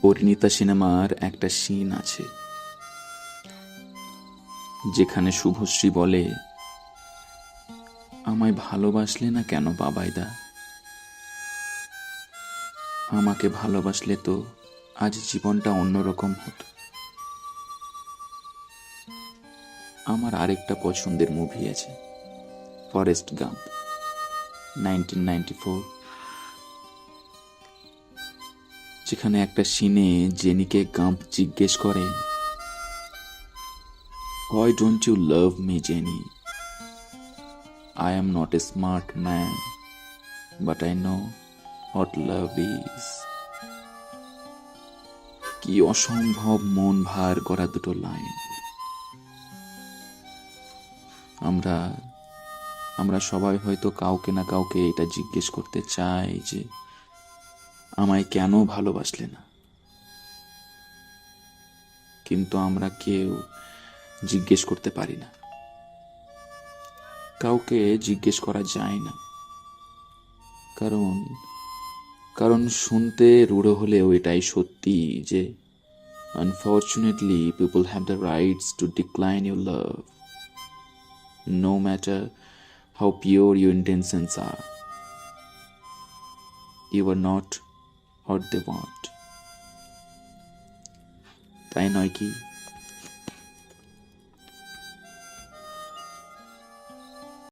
পরিণীতা সিনেমার একটা সিন আছে যেখানে শুভশ্রী বলে, আমায় ভালোবাসলে না কেন বাবাইদা? আমাকে ভালোবাসলে তো আজ জীবনটা অন্যরকম হতো। আমার আরেকটা পছন্দের মুভি আছে, ফরেস্ট গাম্প, 1994, যেখানে একটা সিনে জেনিকে গাম্প জিজ্ঞেস করে, Why don't you love me, Jenny? I am not a smart man, but I know what love is. কি অসম্ভব মন ভার করা দুটো লাইন। আমরা সবাই হয়তো কাউকে না কাউকে এটা জিজ্ঞেস করতে চাই যে আমায় কেন ভালোবাসলে না, কিন্তু আমরা কেউ জিজ্ঞেস করতে পারি না, কাউকে জিজ্ঞেস করা যায় না, কারণ শুনতে রূঢ় হলেও এটাই সত্যি যে unfortunately people have the rights to decline your love no matter how pure your intentions are. You are not what they want, তাই নয় কি?